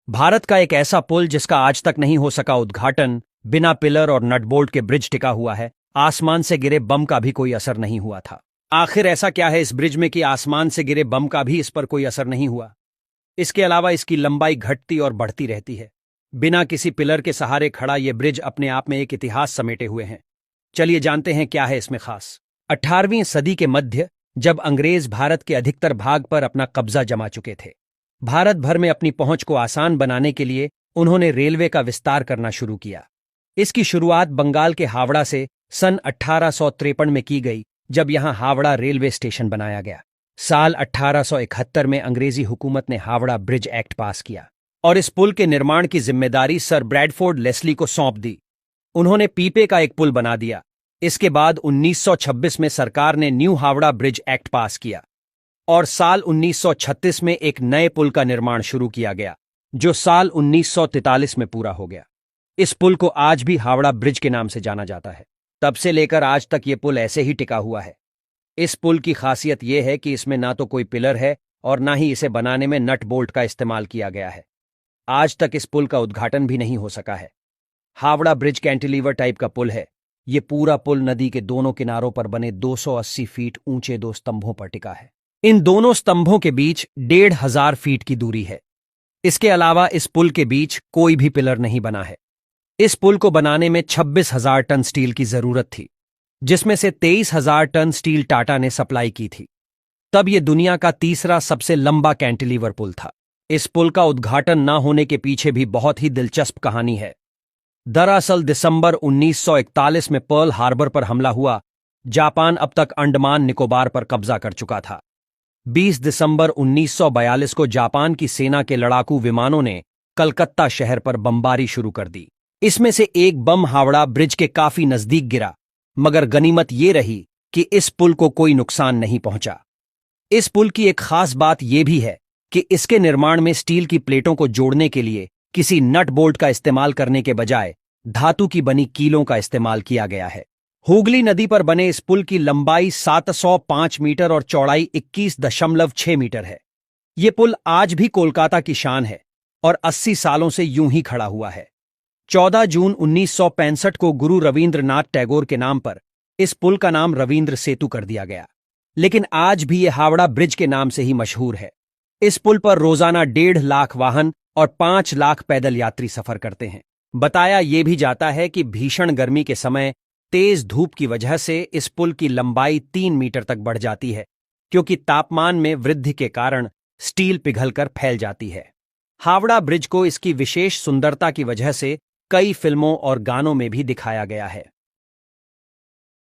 भारत का एक ऐसा पुल जिसका आज तक नहीं हो सका उद्घाटन, बिना पिलर और नटबोल्ट के ब्रिज टिका हुआ है। आसमान से गिरे बम का भी कोई असर नहीं हुआ था। आखिर ऐसा क्या है इस ब्रिज में कि आसमान से गिरे बम का भी इस पर कोई असर नहीं हुआ? इसके अलावा इसकी लंबाई घटती और बढ़ती रहती है। बिना किसी पिलर के सहारे खड़ा यह ब्रिज अपने आप में एक इतिहास समेटे हुए हैं। चलिए जानते हैं क्या है इसमें खास। 18वीं सदी के मध्य, जब अंग्रेज भारत के अधिकतर भाग पर अपना कब्जा जमा चुके थे, भारत भर में अपनी पहुंच को आसान बनाने के लिए उन्होंने रेलवे का विस्तार करना शुरू किया। इसकी शुरुआत बंगाल के हावड़ा से सन 1853 में की गई, जब यहां हावड़ा रेलवे स्टेशन बनाया गया। साल 1871 में अंग्रेजी हुकूमत ने हावड़ा ब्रिज एक्ट पास किया और इस पुल के निर्माण की जिम्मेदारी सर ब्रैडफोर्ड लेस्ली को सौंप दी। उन्होंने पीपे का एक पुल बना दिया। इसके बाद 1926 में सरकार ने न्यू हावड़ा ब्रिज एक्ट पास किया और साल 1936 में एक नए पुल का निर्माण शुरू किया गया, जो साल 1943 में पूरा हो गया। इस पुल को आज भी हावड़ा ब्रिज के नाम से जाना जाता है। तब से लेकर आज तक ये पुल ऐसे ही टिका हुआ है। इस पुल की खासियत यह है कि इसमें ना तो कोई पिलर है और ना ही इसे बनाने में नट बोल्ट का इस्तेमाल किया गया है। आज तक इस पुल का उद्घाटन भी नहीं हो सका है। हावड़ा ब्रिज कैंटिलीवर टाइप का पुल है। ये पूरा पुल नदी के दोनों किनारों पर बने 280 फीट ऊंचे 2 स्तंभों पर टिका है। इन दोनों स्तंभों के बीच 1500 फीट की दूरी है। इसके अलावा इस पुल के बीच कोई भी पिलर नहीं बना है। इस पुल को बनाने में 26,000 टन स्टील की जरूरत थी, जिसमें से 23,000 टन स्टील टाटा ने सप्लाई की थी। तब यह दुनिया का तीसरा सबसे लंबा कैंटिलीवर पुल था। इस पुल का उद्घाटन न होने के पीछे भी बहुत ही दिलचस्प कहानी है। दरअसल दिसंबर 1941 में पर्ल हार्बर पर हमला हुआ। जापान अब तक अंडमान निकोबार पर कब्जा कर चुका था। 20 दिसंबर 1942 को जापान की सेना के लड़ाकू विमानों ने कलकत्ता शहर पर बमबारी शुरू कर दी। इसमें से एक बम हावड़ा ब्रिज के काफी नजदीक गिरा, मगर गनीमत यह रही कि इस पुल को कोई नुकसान नहीं पहुंचा। इस पुल की एक खास बात यह भी है कि इसके निर्माण में स्टील की प्लेटों को जोड़ने के लिए किसी नट बोल्ट का इस्तेमाल करने के बजाय धातु की बनी कीलों का इस्तेमाल किया गया है। हुगली नदी पर बने इस पुल की लंबाई 705 मीटर और चौड़ाई 21.6 मीटर है। यह पुल आज भी कोलकाता की शान है और 80 सालों से यूं ही खड़ा हुआ है। 14 जून 1965 को गुरु रवींद्रनाथ टैगोर के नाम पर इस पुल का नाम रवींद्र सेतु कर दिया गया, लेकिन आज भी यह हावड़ा ब्रिज के नाम से ही मशहूर है। इस पुल पर रोजाना 1.5 लाख वाहन और 5 लाख पैदल यात्री सफर करते हैं। बताया यह भी जाता है कि भीषण गर्मी के समय तेज धूप की वजह से इस पुल की लंबाई 3 मीटर तक बढ़ जाती है, क्योंकि तापमान में वृद्धि के कारण स्टील पिघलकर फैल जाती है। हावड़ा ब्रिज को इसकी विशेष सुंदरता की वजह से कई फिल्मों और गानों में भी दिखाया गया है।